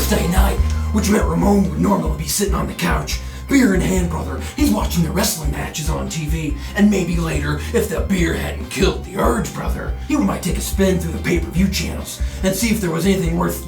Thursday night, which meant Ramon would normally be sitting on the couch, beer in hand, brother. He's watching the wrestling matches on TV, and maybe later, if the beer hadn't killed the urge, brother, he might take a spin through the pay-per-view channels and see if there was anything worth...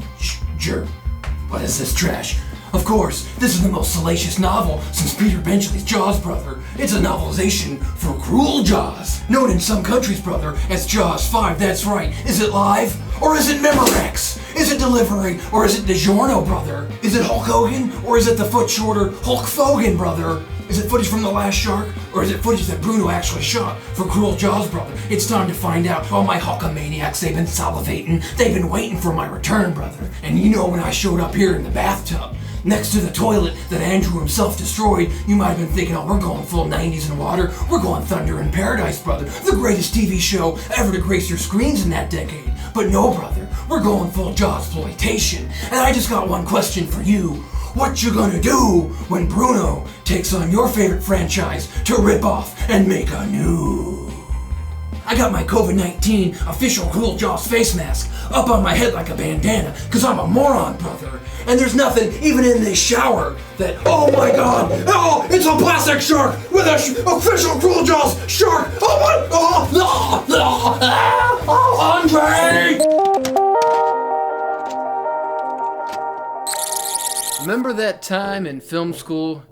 What is this trash? Of course, this is the most salacious novel since Peter Benchley's Jaws, brother. It's a novelization for Cruel Jaws, known in some countries, brother, as Jaws 5, that's right. Is it live? Or is it Memorex? Is it delivery? Or is it DiGiorno, brother? Is it Hulk Hogan? Or is it the foot shorter Hulk Fauxgan, brother? Is it footage from The Last Shark? Or is it footage that Bruno actually shot for Cruel Jaws, brother? It's time to find out. All my Hulkamaniacs, they've been salivating. They've been waiting for my return, brother. And you know when I showed up here in the bathtub, next to the toilet that Andrew himself destroyed, you might have been thinking, oh, we're going full 90s in water. We're going Thunder in Paradise, brother. The greatest TV show ever to grace your screens in that decade. But no, brother, we're going full JAWSPLOITATION. And I just got one question for you. What you gonna do when Bruno takes on your favorite franchise to rip off and make anew? I got my COVID-19 official Cruel Jaws face mask up on my head like a bandana, cause I'm a moron, brother. And there's nothing, even in this shower, that, oh my god, oh, it's a plastic shark with a official Cruel Jaws shark. Oh my, Andre! Remember that time in film school,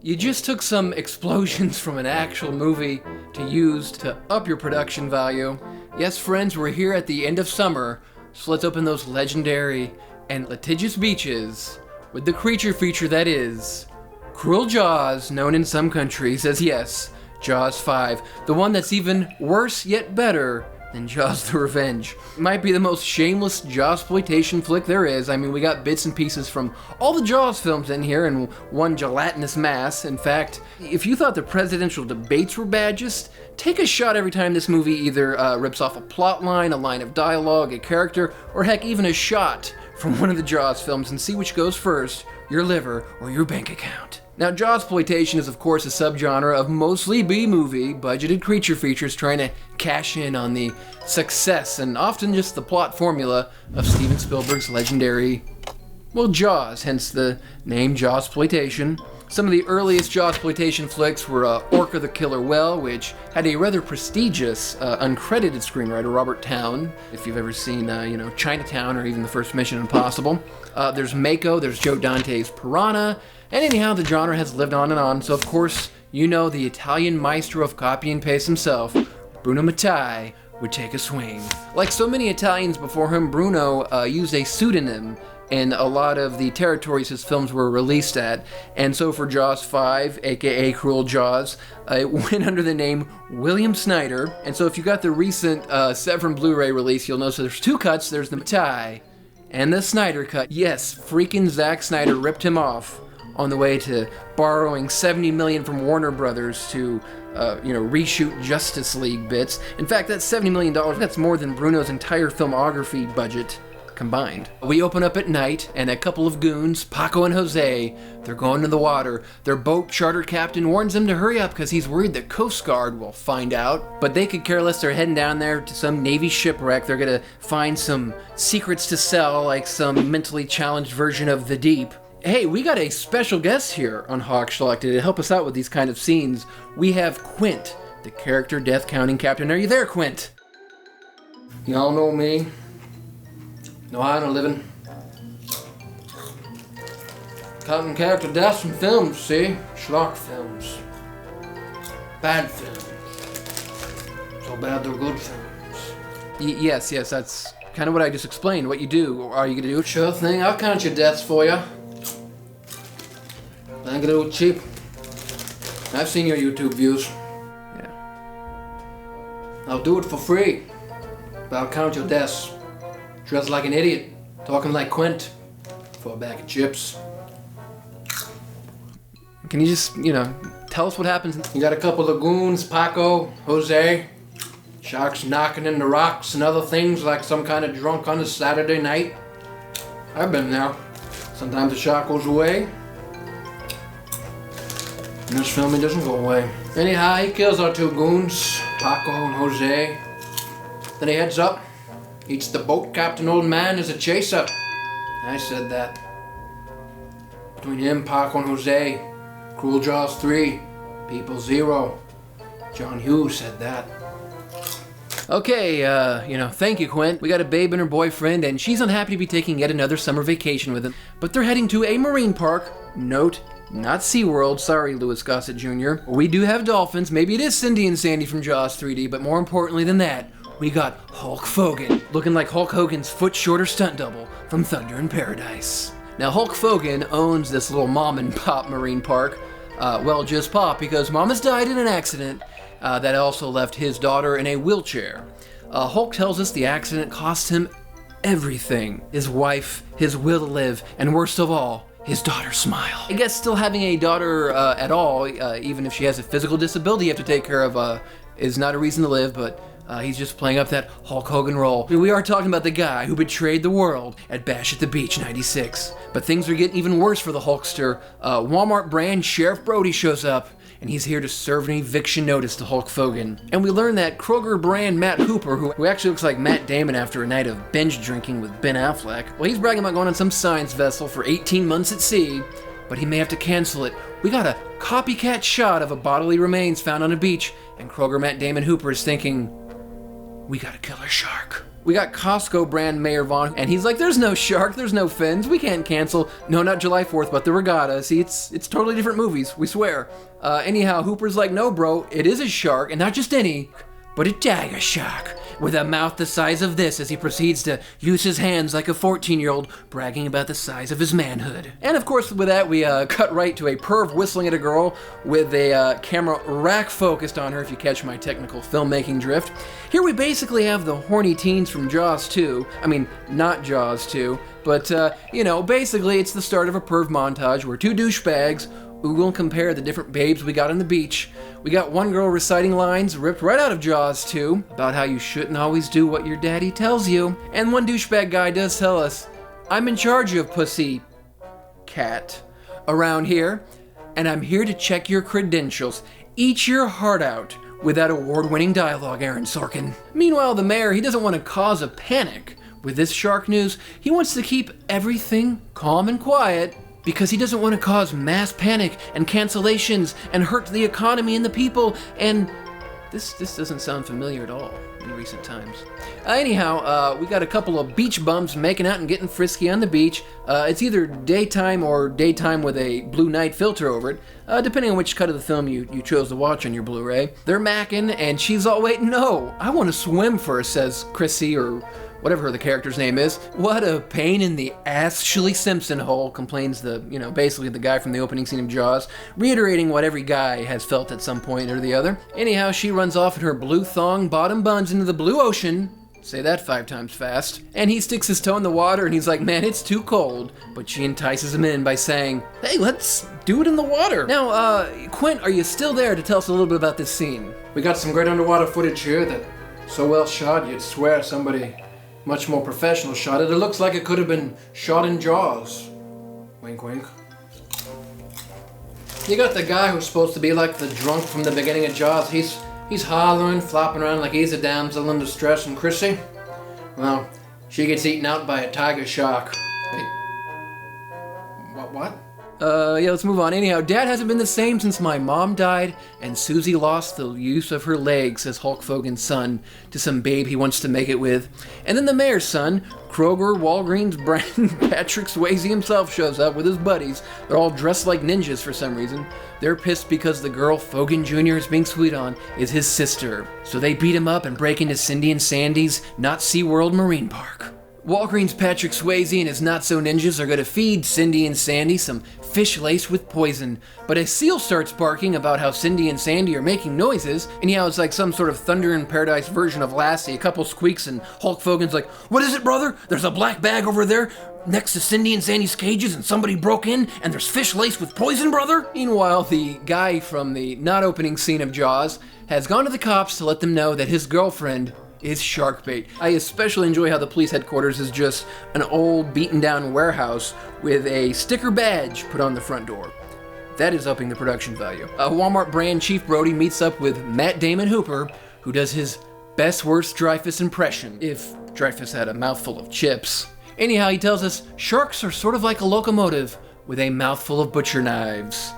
you just took some explosions from an actual movie to use to up your production value? Yes, friends, we're here at the end of summer, so let's open those legendary and litigious beaches with the creature feature that is Cruel Jaws, known in some countries as, yes, Jaws 5, the one that's even worse yet better than Jaws the Revenge. It might be the most shameless JAWSPLOITATION flick there is. I mean, we got bits and pieces from all the Jaws films in here in one gelatinous mass. In fact, if you thought the presidential debates were bad, just take a shot every time this movie either rips off a plot line, a line of dialogue, a character, or heck, even a shot from one of the Jaws films and see which goes first, your liver or your bank account. Now, JAWSPLOITATION is of course a subgenre of mostly B-movie, budgeted creature features trying to cash in on the success and often just the plot formula of Steven Spielberg's legendary, well, Jaws, hence the name JAWSPLOITATION. Some of the earliest JAWSPLOITATION flicks were Orca the Killer Whale, which had a rather prestigious, uncredited screenwriter, Robert Towne, if you've ever seen, Chinatown or even the first Mission Impossible. There's Mako, there's Joe Dante's Piranha, and anyhow, the genre has lived on and on, so of course, you know the Italian maestro of copy and paste himself, Bruno Mattei, would take a swing. Like so many Italians before him, Bruno used a pseudonym in a lot of the territories his films were released at, and so for Jaws 5, aka Cruel Jaws, it went under the name William Snyder, and so if you got the recent Severin Blu-ray release, you'll notice there's two cuts, there's the Mattei and the Snyder cut. Yes, freaking Zack Snyder ripped him off on the way to borrowing $70 million from Warner Brothers to, reshoot Justice League bits. In fact, that $70 million, that's more than Bruno's entire filmography budget combined. We open up at night, and a couple of goons, Paco and Jose, they're going to the water. Their boat charter captain warns them to hurry up because he's worried the Coast Guard will find out. But they could care less. They're heading down there to some Navy shipwreck. They're gonna find some secrets to sell, like some mentally challenged version of the Deep. Hey, we got a special guest here on HawkSchlock to help us out with these kind of scenes. We have Quint, the character death counting captain. Are you there, Quint? Y'all know me. No hiding or living. Counting character deaths from films, see? Schlock films. Bad films. So bad they're good films. Yes, that's kind of what I just explained, what you do. Are you gonna do it? Sure thing, I'll count your deaths for you. I ain't gonna do it cheap. I've seen your YouTube views. Yeah. I'll do it for free. But I'll count your deaths. Dressed like an idiot. Talking like Quint. For a bag of chips. Can you just, tell us what happens? You got a couple of goons, Paco, Jose. Sharks knocking in the rocks and other things like some kind of drunk on a Saturday night. I've been there. Sometimes the shark goes away. In this film, he doesn't go away. Anyhow, he kills our two goons, Paco and Jose. Then he heads up, eats the boat captain old man as a chaser. I said that. Between him, Paco, and Jose. Cruel Jaws 3. People 0. John Hughes said that. Okay, thank you, Quint. We got a babe and her boyfriend, and she's unhappy to be taking yet another summer vacation with him. But they're heading to a marine park. Note, not SeaWorld. Sorry, Louis Gossett Jr. We do have dolphins. Maybe it is Cindy and Sandy from Jaws 3D, but more importantly than that, we got Hulk Fauxgan, looking like Hulk Hogan's foot-shorter stunt double from Thunder in Paradise. Now, Hulk Fauxgan owns this little mom-and-pop marine park. Well, just pop, because Mom has died in an accident that also left his daughter in a wheelchair. Hulk tells us the accident cost him everything. His wife, his will to live, and worst of all, his daughter's smile. I guess still having a daughter at all, even if she has a physical disability you have to take care of, is not a reason to live, but he's just playing up that Hulk Hogan role. We are talking about the guy who betrayed the world at Bash at the Beach 96. But things are getting even worse for the Hulkster. Walmart brand Sheriff Brody shows up, and he's here to serve an eviction notice to Hulk Fauxgan. And we learn that Kroger brand Matt Hooper, who actually looks like Matt Damon after a night of binge drinking with Ben Affleck, well, he's bragging about going on some science vessel for 18 months at sea, but he may have to cancel it. We got a copycat shot of a bodily remains found on a beach, and Kroger Matt Damon Hooper is thinking, we got a killer shark. We got Costco brand Mayor Vaughn, and he's like, there's no shark, there's no fins, we can't cancel. No, not July 4th, but the regatta. See, it's totally different movies, we swear. Anyhow, Hooper's like, no bro, it is a shark, and not just any, but a tiger shark, with a mouth the size of this as he proceeds to use his hands like a 14-year-old, bragging about the size of his manhood. And of course, with that, we cut right to a perv whistling at a girl with a camera rack focused on her, if you catch my technical filmmaking drift. Here we basically have the horny teens from Jaws 2. I mean, not Jaws 2, but, basically it's the start of a perv montage where two douchebags oogle and compare the different babes we got on the beach. We got one girl reciting lines ripped right out of Jaws 2 about how you shouldn't always do what your daddy tells you. And one douchebag guy does tell us, I'm in charge of pussy cat around here, and I'm here to check your credentials. Eat your heart out with that award-winning dialogue, Aaron Sorkin. Meanwhile, the mayor, he doesn't want to cause a panic with this shark news. He wants to keep everything calm and quiet, because he doesn't want to cause mass panic and cancellations and hurt the economy and the people, and this doesn't sound familiar at all in recent times. Anyhow, we got a couple of beach bums making out and getting frisky on the beach. It's either daytime or daytime with a blue night filter over it, depending on which cut of the film you chose to watch on your Blu-ray. They're macking, and she's all, wait, no, I want to swim first, says Chrissy, or whatever the character's name is. What a pain in the ass-shilly Simpson hole, complains basically the guy from the opening scene of Jaws, reiterating what every guy has felt at some point or the other. Anyhow, she runs off in her blue thong bottom buns into the blue ocean. Say that 5 times fast. And he sticks his toe in the water and he's like, man, it's too cold. But she entices him in by saying, hey, let's do it in the water. Now, Quint, are you still there to tell us a little bit about this scene? We got some great underwater footage here that so well shot you'd swear somebody much more professional shot it. It looks like it could have been shot in Jaws. Wink, wink. You got the guy who's supposed to be like the drunk from the beginning of Jaws. He's hollering, flopping around like he's a damsel in distress. And Chrissy, well, she gets eaten out by a tiger shark. Wait. What? Yeah, let's move on. Anyhow, Dad hasn't been the same since my mom died, and Susie lost the use of her legs, says Hulk Fauxgan's son, to some babe he wants to make it with. And then the mayor's son, Kroger, Walgreens, brand Patrick Swayze himself shows up with his buddies. They're all dressed like ninjas for some reason. They're pissed because the girl Fauxgan Jr. is being sweet on is his sister. So they beat him up and break into Cindy and Sandy's Not SeaWorld Marine Park. Walgreens Patrick Swayze and his not-so-ninjas are going to feed Cindy and Sandy some fish laced with poison. But a seal starts barking about how Cindy and Sandy are making noises, and it's like some sort of Thunder in Paradise version of Lassie. A couple squeaks and Hulk Fauxgan's like, what is it, brother? There's a black bag over there next to Cindy and Sandy's cages and somebody broke in and there's fish laced with poison, brother? Meanwhile, the guy from the not opening scene of Jaws has gone to the cops to let them know that his girlfriend is shark bait. I especially enjoy how the police headquarters is just an old beaten down warehouse with a sticker badge put on the front door. That is upping the production value. Walmart brand Chief Brody meets up with Matt Damon Hooper, who does his best worst Dreyfus impression, if Dreyfus had a mouthful of chips. Anyhow, he tells us sharks are sort of like a locomotive, with a mouthful of butcher knives.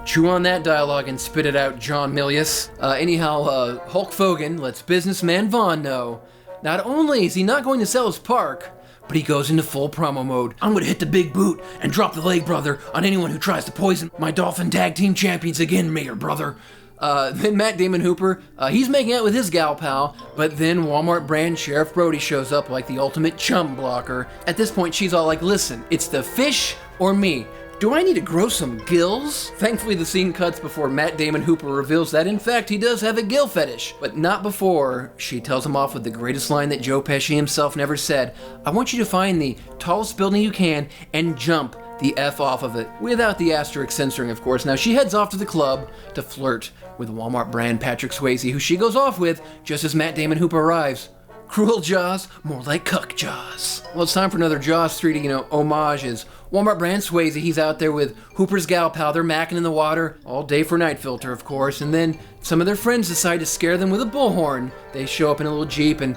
Chew on that dialogue and spit it out, John Milius. Hulk Fauxgan lets businessman Vaughn know not only is he not going to sell his park, but he goes into full promo mode. I'm gonna hit the big boot and drop the leg, brother, on anyone who tries to poison my Dolphin Tag Team Champions again, Mayor, brother. Then Matt Damon Hooper, he's making out with his gal pal, but then Walmart brand Sheriff Brody shows up like the ultimate chum blocker. At this point, she's all like, listen, it's the fish or me. Do I need to grow some gills? Thankfully, the scene cuts before Matt Damon Hooper reveals that, in fact, he does have a gill fetish. But not before she tells him off with the greatest line that Joe Pesci himself never said. I want you to find the tallest building you can and jump the F off of it. Without the asterisk censoring, of course. Now, she heads off to the club to flirt with Walmart brand Patrick Swayze, who she goes off with just as Matt Damon Hooper arrives. Cruel Jaws, more like cuck Jaws. Well, it's time for another Jaws 3 to, homages. Walmart brand Swayze, he's out there with Hooper's gal pal. They're macking in the water, all day for night filter, of course. And then some of their friends decide to scare them with a bullhorn. They show up in a little Jeep, and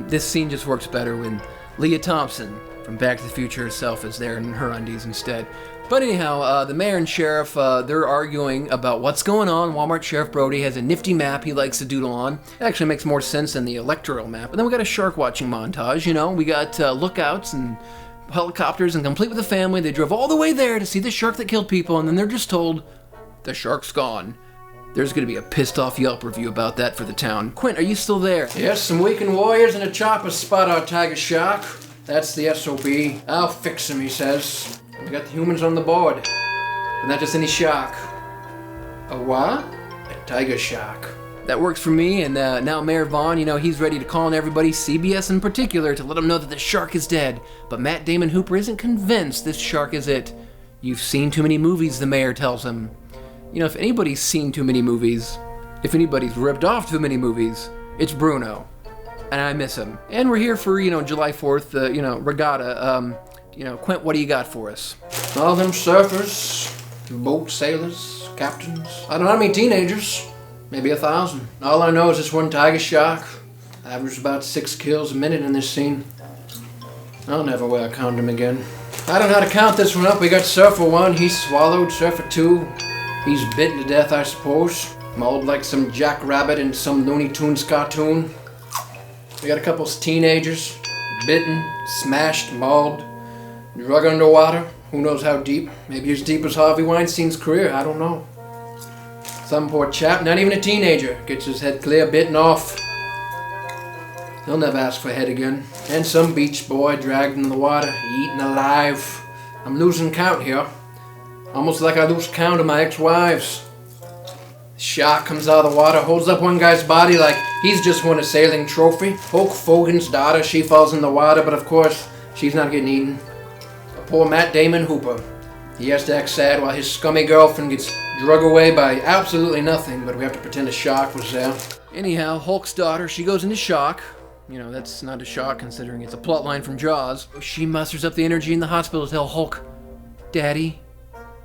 this scene just works better when Leah Thompson from Back to the Future herself is there in her undies instead. But anyhow, the mayor and sheriff, they're arguing about what's going on. Walmart Sheriff Brody has a nifty map he likes to doodle on. It actually makes more sense than the electoral map. And then we got a shark watching montage, We got lookouts and helicopters, and complete with the family. They drove all the way there to see the shark that killed people, and then they're just told, the shark's gone. There's going to be a pissed off Yelp review about that for the town. Quint, are you still there? Yes, some weakened warriors and a chopper spot our tiger shark. That's the SOB. I'll fix him, he says. We got the humans on the board. But not just any shark. A what? A tiger shark. That works for me, and now Mayor Vaughn, he's ready to call on everybody, CBS in particular, to let them know that the shark is dead. But Matt Damon Hooper isn't convinced this shark is it. You've seen too many movies, the mayor tells him. If anybody's seen too many movies, if anybody's ripped off too many movies, it's Bruno. And I miss him. And we're here for, July 4th, regatta. Quint, what do you got for us? All them surfers, boat sailors, captains. I don't know how many teenagers. Maybe 1,000. All I know is this one tiger shark averaged about 6 kills a minute in this scene. I'll never wear a condom again. I don't know how to count this one up. We got Surfer 1, he's swallowed. Surfer 2, he's bitten to death, I suppose. Mauled like some jackrabbit in some Looney Tunes cartoon. We got a couple teenagers, bitten, smashed, mauled, drug underwater. Who knows how deep? Maybe as deep as Harvey Weinstein's career, I don't know. Some poor chap, not even a teenager, gets his head clear bitten off. He'll never ask for head again. And some beach boy dragged in the water, eaten alive. I'm losing count here. Almost like I lose count of my ex-wives. The shark comes out of the water, holds up one guy's body like he's just won a sailing trophy. Hulk Fauxgan's daughter, she falls in the water, but of course, she's not getting eaten. Poor Matt Damon Hooper. He has to act sad while his scummy girlfriend gets drug away by absolutely nothing, but we have to pretend a shark was there. Anyhow, Hulk's daughter, she goes into shock. That's not a shock considering it's a plot line from Jaws. She musters up the energy in the hospital to tell Hulk, Daddy,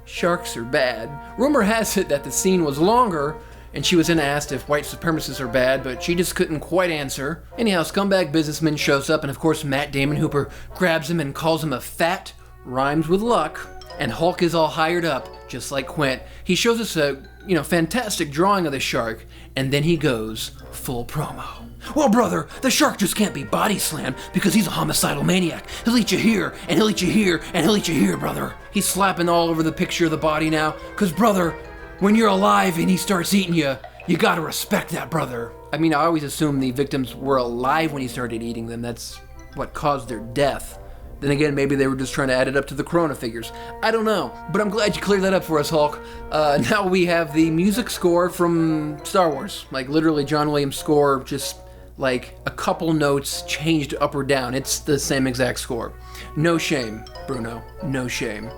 sharks are bad. Rumor has it that the scene was longer, and she was then asked if white supremacists are bad, but she just couldn't quite answer. Anyhow, scumbag businessman shows up, and of course Matt Damon Hooper grabs him and calls him a fat, rhymes with luck, and Hulk is all hired up, just like Quint. He shows us a, fantastic drawing of the shark, and then he goes full promo. Well, brother, the shark just can't be body slammed because he's a homicidal maniac. He'll eat you here, and he'll eat you here, and he'll eat you here, brother. He's slapping all over the picture of the body now, because, brother, when you're alive and he starts eating you, you gotta respect that, brother. I always assumed the victims were alive when he started eating them. That's what caused their death. Then again, maybe they were just trying to add it up to the Corona figures. I don't know, but I'm glad you cleared that up for us, Hulk. Now we have the music score from Star Wars. Like, literally John Williams' score, just like a couple notes changed up or down. It's the same exact score. No shame, Bruno. No shame.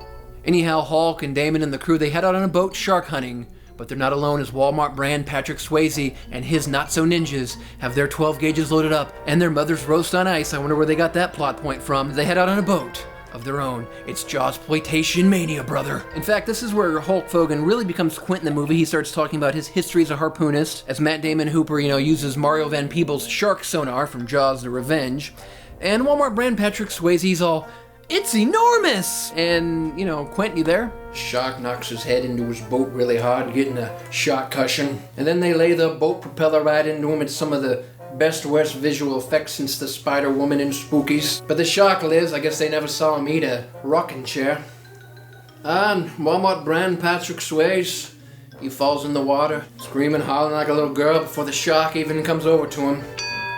Anyhow, Hulk and Damon and the crew, they head out on a boat shark hunting. But they're not alone, as Walmart brand Patrick Swayze and his not-so-ninjas have their 12 gauges loaded up and their mother's roast on ice. I wonder where they got that plot point from. They head out on a boat of their own. It's JAWSPLOITATION MANIA, brother. In fact, this is where Hulk Fauxgan really becomes Quint in the movie. He starts talking about his history as a harpoonist, as Matt Damon Hooper, uses Mario Van Peebles' shark sonar from Jaws: The Revenge. And Walmart brand Patrick Swayze's all, It's enormous! And, you know, Quint, you there? Shark knocks his head into his boat really hard, getting a shark cushion. And then they lay the boat propeller right into him. It's some of the best worst visual effects since the Spider-Woman in Spookies. But the shark lives. I guess they never saw him eat a rocking chair. And Walmart brand Patrick Swayze. He falls in the water, screaming, hollering like a little girl before the shark even comes over to him.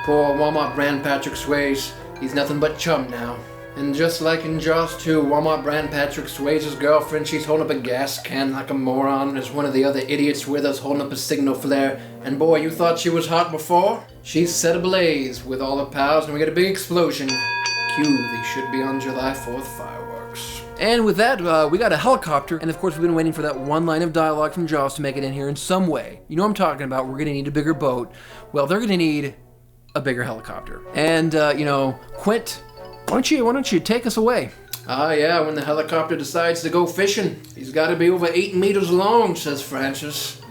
Poor Walmart brand Patrick Swayze. He's nothing but chum now. And just like in Jaws 2, Walmart brand Patrick Swayze's girlfriend, she's holding up a gas can like a moron. There's one of the other idiots with us holding up a signal flare. And boy, you thought she was hot before? She's set ablaze with all her pals, and we get a big explosion. Cue, they should be on July 4th fireworks. And with that, we got a helicopter, and of course we've been waiting for that one line of dialogue from Jaws to make it in here in some way. You know what I'm talking about, we're gonna need a bigger boat. Well, they're gonna need a bigger helicopter. And, you know, Quint, why don't you take us away? Ah, yeah, when the helicopter decides to go fishing. He's gotta be over 8 meters long, says Francis.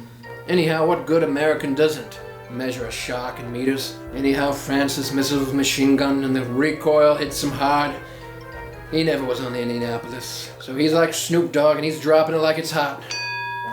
Anyhow, what good American doesn't measure a shark in meters? Anyhow, Francis misses with machine gun and the recoil hits him hard. He never was on the Indianapolis. So he's like Snoop Dogg and he's dropping it like it's hot.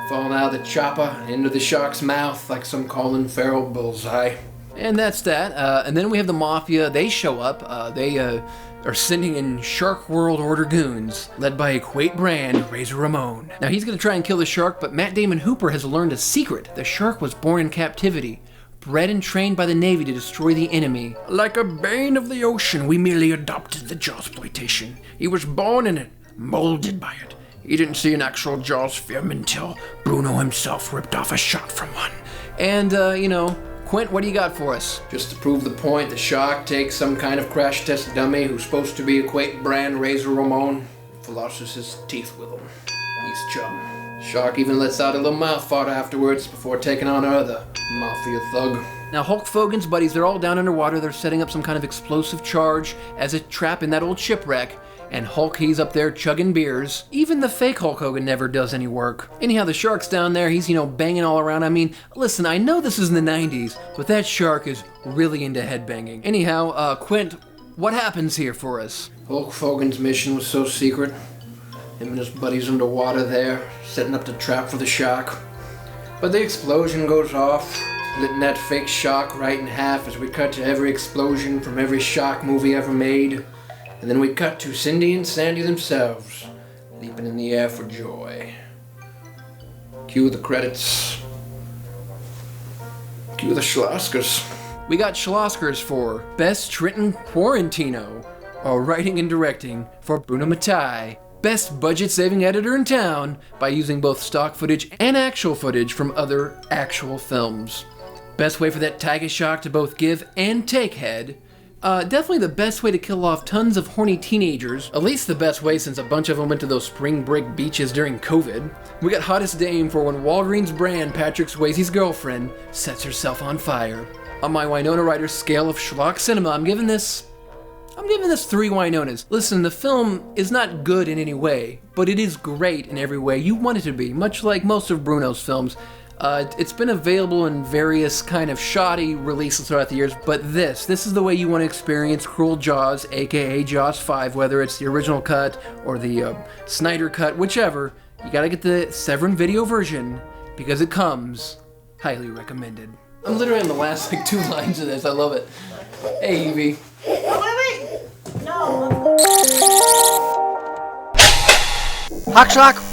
Falling out of the chopper into the shark's mouth like some Colin Farrell bullseye. And that's that. And then we have the Mafia. They show up. They are sending in Shark World Order goons, led by a Quint brand, Razor Ramon. Now he's going to try and kill the shark, but Matt Damon Hooper has learned a secret. The shark was born in captivity, bred and trained by the Navy to destroy the enemy. Like a bane of the ocean, we merely adopted the JAWSPLOITATION. He was born in it, molded by it. He didn't see an actual Jaws film until Bruno himself ripped off a shot from one. And, you know, Quint, what do you got for us? Just to prove the point, the shark takes some kind of crash test dummy who's supposed to be a Quint brand Razor Ramon, flosses his teeth with him. He's chum. Shark even lets out a little mouth fart afterwards before taking on another mafia thug. Now Hulk Fauxgan's buddies, they're all down underwater. They're setting up some kind of explosive charge as a trap in that old shipwreck. And Hulk, he's up there chugging beers. Even the fake Hulk Hogan never does any work. Anyhow, the shark's down there. He's, you know, banging all around. I mean, listen, I know this is in the 90s, but that shark is really into headbanging. Anyhow, Quint, what happens here for us? Hulk Fauxgan's mission was so secret. Him and his buddies underwater there, setting up the trap for the shark. But the explosion goes off, splitting that fake shark right in half as we cut to every explosion from every shark movie ever made. And then we cut to Cindy and Sandy themselves, leaping in the air for joy. Cue the credits. Cue the Schloskers. We got Schloskers for Best Trenton Quarantino, while writing and directing for Bruno Mattei. Best budget-saving editor in town by using both stock footage and actual footage from other actual films. Best way for that tiger shark to both give and take head. Definitely the best way to kill off tons of horny teenagers. At least the best way since a bunch of them went to those spring break beaches during COVID. We got hottest dame for when Walgreens brand Patrick Swayze's girlfriend sets herself on fire. On my Winona Ryder scale of schlock cinema, I'm giving this 3 Winonas. Listen, the film is not good in any way, but it is great in every way you want it to be, much like most of Bruno's films. It's been available in various kind of shoddy releases throughout the years, but this is the way you want to experience Cruel Jaws, aka Jaws 5, whether it's the original cut or the Snyder cut, whichever. You gotta get the Severin video version because it comes highly recommended. I'm literally on the last like 2 lines of this. I love it. Hey, Evie. Oh, wait! No. HawkSchlock